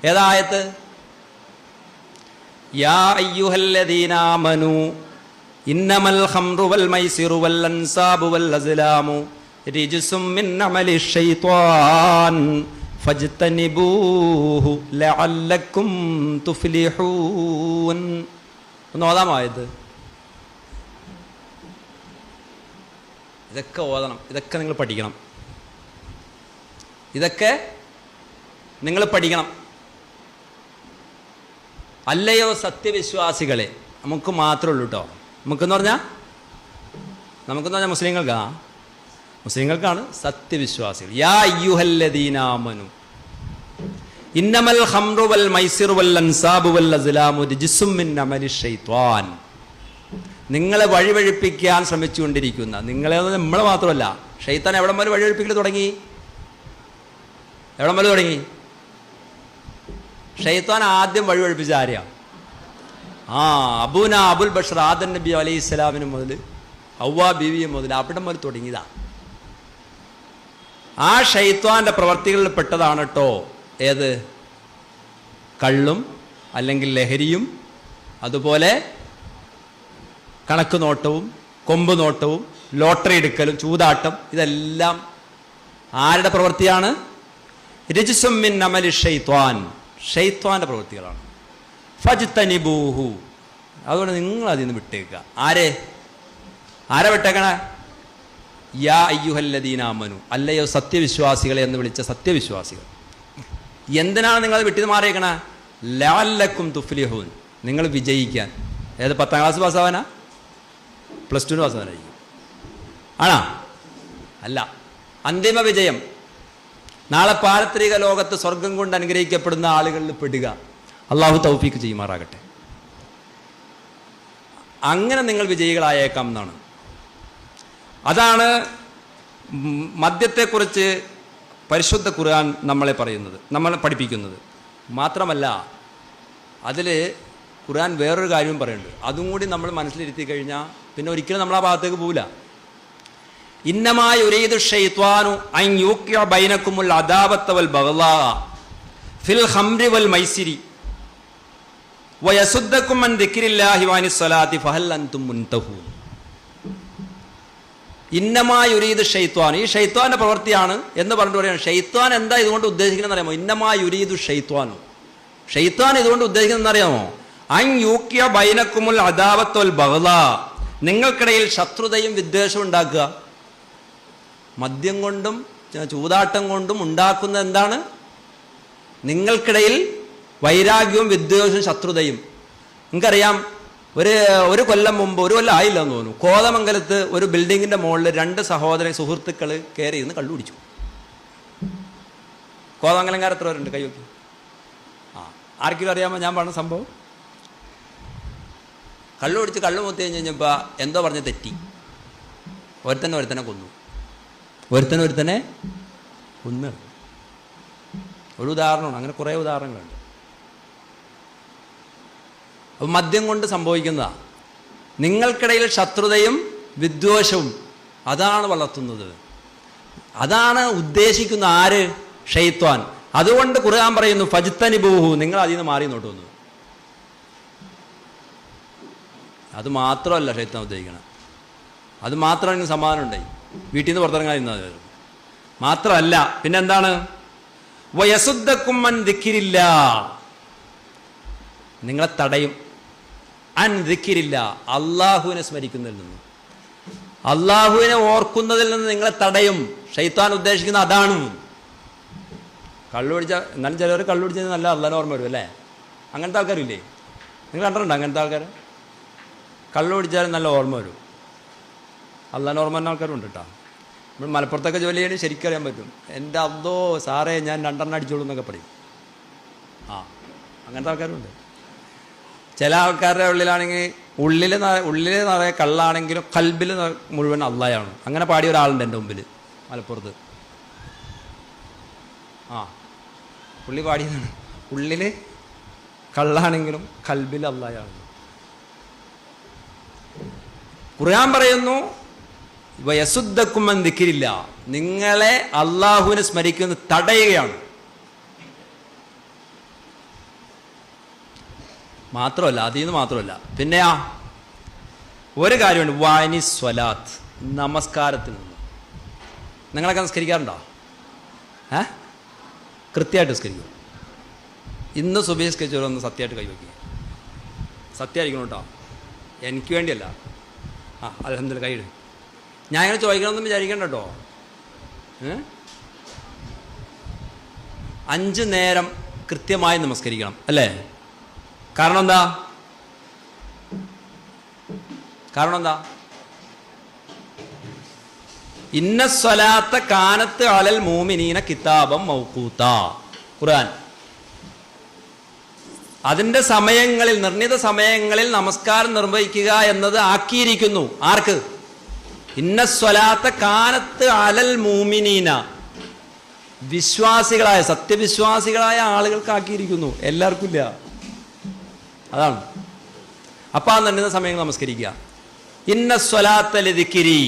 ഏതായത്ത്? യാ അയ്യുഹല്ലദീന ആമനൂ ഇന്നമൽ ഖംറു വൽ മൈസിറു വൽ അൻസാബു വൽ അസ്ലാമു റിജ്സും മിൻ അമലി ശൈത്വാൻ ഫജ്തനിബൂഹു ലഅല്ലക്കും തുഫ്ലിഹൂൻ. ഒന്ന് ഓതാമായത്. ഇതൊക്കെ ഓതണം, ഇതൊക്കെ നിങ്ങൾ പഠിക്കണം, ഇതൊക്കെ നിങ്ങൾ പഠിക്കണം. അല്ലയോ സത്യവിശ്വാസികളെ, നമുക്ക് മാത്രമേ ഉള്ളൂ കേട്ടോ. നമുക്കെന്ന് പറഞ്ഞാൽ മുസ്ലിങ്ങൾക്കാണ് സത്യവിശ്വാസികൾ. യാ അയ്യുഹല്ലദീന ആമനു ഇന്നമൽ ഖംറു വൽ മൈസിറു വൽ അൻസാബു വൽ അസ്ലാമു റിജ്സും മിൻ അമലി ശൈത്വാൻ. നിങ്ങളെ വഴിവഴിപ്പിക്കാൻ ശ്രമിച്ചുകൊണ്ടിരിക്കുന്ന, നിങ്ങളെ നമ്മളെ മാത്രമല്ല, ശൈത്താൻ എവിടം വരെ വഴിവഴിപ്പിക്കൽ തുടങ്ങി? എവിടം വരെ തുടങ്ങി? ശൈത്താൻ ആദ്യം വഴിവഴിപ്പിച്ച ആരെയാ? അബൂന അബുൽ ബഷർ ആദം നബി അലൈഹി സ്വലാമിന് മുതൽ ഹവ്വാ ബീവിയെ മുതൽ അവിടം മുതൽ തുടങ്ങിയതാ. ആ ശൈത്താന്റെ പ്രവർത്തികളിൽ പെട്ടതാണ് കേട്ടോ ഏത്? കള്ളും അല്ലെങ്കിൽ ലഹരിയും അതുപോലെ കണക്ക് നോട്ടവും കൊമ്പ് നോട്ടവും ലോട്ടറി എടുക്കലും ചൂതാട്ടം. ഇതെല്ലാം ആരുടെ പ്രവൃത്തിയാണ്? റിജ്സും മിൻ അമലി ശൈത്വാൻ, ശൈത്വാന്റെ പ്രവൃത്തികളാണ്. ഫജ്തനിബൂഹു, അതുകൊണ്ട് നിങ്ങൾ അതിൽ നിന്ന് വിട്ടേക്കുക. ആരെ വിട്ടേക്കണേ? യാ അയ്യുഹല്ലദീന ആമനു, അല്ലയോ സത്യവിശ്വാസികളെ എന്ന് വിളിച്ച സത്യവിശ്വാസികൾ. എന്തിനാണ് നിങ്ങൾ വിട്ടു മാറിയേക്കണേ? ലഅല്ലക്കും തുഫ്ലിഹൂൻ, നിങ്ങൾ വിജയിക്കാൻ. ഏത് 10ാം ക്ലാസ് പാസ്സാവാനാ? +2 പാസ്സാവാനായിരിക്കും. ആണോ? അല്ല, അന്തിമ വിജയം. നാളെ പാരത്രിക ലോകത്ത് സ്വർഗം കൊണ്ട് അനുഗ്രഹിക്കപ്പെടുന്ന ആളുകളിൽ പെടുക. അള്ളാഹു തൗഫീക്ക് ചെയ്യുമാറാകട്ടെ. അങ്ങനെ നിങ്ങൾ വിജയികളായേക്കാം എന്നാണ്. അതാണ് മദ്യത്തെക്കുറിച്ച് പരിശുദ്ധ ഖുർആൻ നമ്മളെ പറയുന്നത്, നമ്മളെ പഠിപ്പിക്കുന്നത്. മാത്രമല്ല അതിൽ ഖുർആൻ വേറൊരു കാര്യവും പറയുന്നുണ്ട്. അതും കൂടി നമ്മൾ മനസ്സിലിരുത്തി കഴിഞ്ഞാൽ പിന്നെ ഒരിക്കലും നമ്മൾ ആ ഭാഗത്തേക്ക് പോവില്ല. ഇന്നമാ യുരീദു ശൈത്വാനു അൻ യൂഖിയ ബൈനകുമുൽ അദാവത വൽ ബഗ്ളാ ഫിൽ ഖംറി വൽ മൈസിരി വയസുദ്ദക്കും അൻ ദിക്രില്ലാഹി വഅനിസ് സ്വലാത്തി ഫഹൽ അൻതും മുൻതഹൂൻ. ഇന്നമാ യുരീദു ശൈത്വാൻ, ഈ ശൈത്വാന്റെ പ്രവൃത്തിയാണ് എന്ന് പറഞ്ഞിട്ട് പറയുന്നത്. ശൈത്വാൻ എന്താ ഇതുകൊണ്ട് ഉദ്ദേശിക്കുന്നത് അറിയാമോ? ഇന്നമാ യുരീദു ശൈത്വാൻ, ശൈത്വാൻ ഇതുകൊണ്ട് ഉദ്ദേശിക്കുന്നത് അറിയാമോ? അൻ യൂഖിയ ബൈനകുമുൽ അദാവത വൽ ബഗ്ളാ, നിങ്ങൾക്കിടയിൽ ശത്രുതയും വിദ്വേഷവും ഉണ്ടാക്കുക. മദ്യം കൊണ്ടും ചൂതാട്ടം കൊണ്ടും ഉണ്ടാക്കുന്ന എന്താണ്? നിങ്ങൾക്കിടയിൽ വൈരാഗ്യവും വിദ്വേഷവും ശത്രുതയും. നിങ്ങൾക്കറിയാം, ഒരു കൊല്ലം മുമ്പ്, ഒരു കൊല്ലം ആയില്ല എന്ന് തോന്നുന്നു, കോതമംഗലത്ത് ഒരു ബിൽഡിങ്ങിന്റെ മുകളിൽ 2 സുഹൃത്തുക്കൾ കയറി ഇരുന്ന് കള്ളു കുടിച്ചു. കോതമംഗലംകാർ എത്ര പേരുണ്ട്? കൈവയ്ക്കും. ആർക്കെങ്കിലും അറിയാമോ ഞാൻ പറഞ്ഞ സംഭവം? കള്ളു കുടിച്ച് കള്ളു മുത്തി കഴിഞ്ഞപ്പോൾ എന്തോ പറഞ്ഞ് തെറ്റി. ഒരുത്തനെ കൊന്നു. ഒരുത്തനെ കൊന്നു. ഒരു ഉദാഹരണമാണ്, അങ്ങനെ കുറേ ഉദാഹരണങ്ങളുണ്ട്. അപ്പം മദ്യം കൊണ്ട് സംഭവിക്കുന്നതാണ്. നിങ്ങൾക്കിടയിൽ ശത്രുതയും വിദ്വേഷവും അതാണ് വളർത്തുന്നത്, അതാണ് ഉദ്ദേശിക്കുന്ന ആര്? ശൈത്വാൻ. അതുകൊണ്ട് ഖുർആൻ പറയുന്നു ഫജ്തനിബൂഹു, നിങ്ങൾ അതിൽ നിന്ന് മാറി നോട്ട് വന്നു. അത് മാത്രമല്ല ശൈത്വാൻ ഉദ്ദേശിക്കണം, അത് മാത്രമാണ് സമാധാനം ഉണ്ടായി, വീട്ടിൽ നിന്ന് പുറത്തിറങ്ങാതിരുന്നത് മാത്രമല്ല. പിന്നെന്താണ്? വയസുദ്ദക്കും അൻ ദിക്രില്ലാ, നിങ്ങളെ തടയും. അൻ ദിക്രില്ല, അള്ളാഹുവിനെ സ്മരിക്കുന്നതിൽ നിന്ന്, അള്ളാഹുവിനെ ഓർക്കുന്നതിൽ നിന്ന് നിങ്ങളെ തടയും. ശൈത്താൻ ഉദ്ദേശിക്കുന്ന അതാണ്. കള്ളു പിടിച്ചാൽ, എന്നാലും ചിലവർ കള്ളു പിടിച്ചാൽ നല്ല അള്ളാഹിനെ ഓർമ്മ വരും അല്ലേ? അങ്ങനത്തെ ആൾക്കാരില്ലേ? നിങ്ങൾ കണ്ടിട്ടുണ്ടോ അങ്ങനത്തെ ആൾക്കാർ? കള്ളു പിടിച്ചാലും നല്ല ഓർമ്മ വരും, അള്ളാഹിനെ ഓർമ്മ വരുന്ന ആൾക്കാരും ഉണ്ട് കേട്ടോ. നമ്മൾ മലപ്പുറത്തൊക്കെ ജോലി ചെയ്യണേ ശരിക്കറിയാൻ പറ്റും. എൻ്റെ അല്ലോ സാറേ ഞാൻ 2 അടിച്ചോളൂ എന്നൊക്കെ പറയും. അങ്ങനത്തെ ആൾക്കാരുണ്ട്. ചില ആൾക്കാരുടെ ഉള്ളിലാണെങ്കിൽ ഉള്ളിൽ നിറയെ കള്ളാണെങ്കിലും കൽബിൽ മുഴുവൻ അള്ളായാണ്. അങ്ങനെ പാടിയ ഒരാളുണ്ട് എൻ്റെ മുമ്പിൽ മലപ്പുറത്ത്. പുള്ളി പാടിയതാണ്, ഉള്ളിൽ കള്ളാണെങ്കിലും കൽബിൽ അള്ളായാണ്. ഖുർആൻ പറയുന്നു വയസുദ്ദക്കും അൻ ദിക്രില്ല, നിങ്ങളെ അള്ളാഹുവിനെ സ്മരിക്കുന്നത് തടയുകയാണ്. മാത്രമല്ല, അതിൽ നിന്ന് മാത്രമല്ല, പിന്നെയാ ഒരു കാര്യമുണ്ട്, വാനി സ്വലാത്ത്, നമസ്കാരത്തിൽ നിന്ന്. നിങ്ങളൊക്കെ നിസ്കരിക്കാറുണ്ടോ? കൃത്യമായിട്ട് നിസ്കരിക്കും. ഇന്ന് സുബഹി നിസ്കരിച്ചവരൊന്ന് സത്യമായിട്ട് കൈവയ്ക്കുക. സത്യമായിരിക്കണം കേട്ടോ, എനിക്ക് വേണ്ടിയല്ല. അൽഹംദുലില്ലാ, കൈയിട്. ഞാൻ ഇങ്ങനെ ചോദിക്കണമെന്നും വിചാരിക്കണ്ട കേട്ടോ. 5 നേരം കൃത്യമായി നമസ്കരിക്കണം അല്ലേ? കാരണം എന്താ? ഇന്ന സ്വലാത്ത കാനത്ത് അലൽ മൂമിനീന കിതാബം മൗഖൂത, ഖുർആൻ. അതിൻ്റെ സമയങ്ങളിൽ, നിർണിത സമയങ്ങളിൽ നമസ്കാരം നിർവഹിക്കുക എന്നത് ആക്കിയിരിക്കുന്നു. ആർക്ക്? ഇന്ന സ്വലാത്ത കാനത്ത് അലൽ മൂമിനീന, വിശ്വാസികളായ, സത്യവിശ്വാസികളായ ആളുകൾക്ക് ആക്കിയിരിക്കുന്നു, എല്ലാവർക്കും ഇല്ല. അതാണ്. അപ്പം ആ നിർണിത സമയങ്ങൾ നമസ്കരിക്കുക. ഇന്ന സ്വലാത്ത ലിദിക്രി,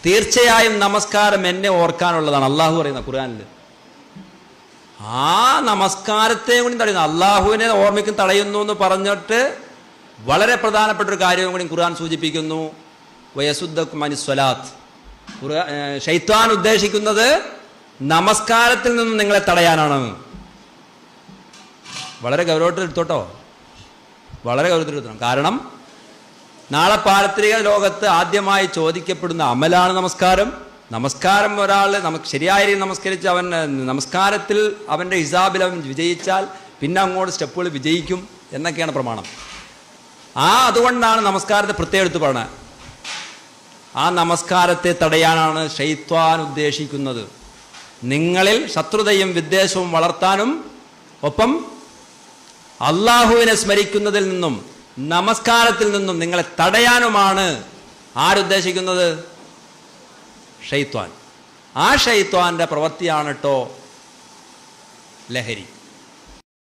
തീർച്ചയായും നമസ്കാരം എന്നെ ഓർക്കാനുള്ളതാണ്. അള്ളാഹു പറയുന്ന ഖുർആനിൽ. ആ നമസ്കാരത്തെ കൂടി തടയുന്നു, അള്ളാഹുവിനെ ഓർമ്മിക്കും തടയുന്നു എന്ന് പറഞ്ഞിട്ട് വളരെ പ്രധാനപ്പെട്ട ഒരു കാര്യവും കൂടി ഖുർആൻ സൂചിപ്പിക്കുന്നു. വയസുദ്ദക്കും അനിസ്വലാത്ത്, ശൈത്വാൻ ഉദ്ദേശിക്കുന്നത് നമസ്കാരത്തിൽ നിന്നും നിങ്ങളെ തടയാനാണ്. വളരെ ഗൗരവത്തിലെടുത്തോട്ടോ, വളരെ ഗൗരവത്തിലെടുത്തണം. കാരണം നാളെ പാരത്രിക ലോകത്ത് ആദ്യമായി ചോദിക്കപ്പെടുന്ന അമലാണ് നമസ്കാരം. നമസ്കാരം ഒരാൾ ശരിയായ രീതിയിൽ നമസ്കരിച്ച് അവൻ നമസ്കാരത്തിൽ അവൻ്റെ ഹിസാബിൽ അവൻ വിജയിച്ചാൽ പിന്നെ അങ്ങോട്ട് സ്റ്റെപ്പുകൾ വിജയിക്കും എന്നൊക്കെയാണ് പ്രമാണം. അതുകൊണ്ടാണ് നമസ്കാരത്തെ പ്രത്യേകം എടുത്ത് പറഞ്ഞത്. ആ നമസ്കാരത്തെ തടയാനാണ് ശൈത്വാൻ ഉദ്ദേശിക്കുന്നത്. നിങ്ങളിൽ ശത്രുതയും വിദ്വേഷവും വളർത്താനും ഒപ്പം അള്ളാഹുവിനെ സ്മരിക്കുന്നതിൽ നിന്നും നമസ്കാരത്തിൽ നിന്നും നിങ്ങളെ തടയാനുമാണ് ആരുദ്ദേശിക്കുന്നത്? ഷൈത്വാൻ. ആ ഷൈത്വാന്റെ പ്രവൃത്തിയാണ് കേട്ടോ ലഹരി.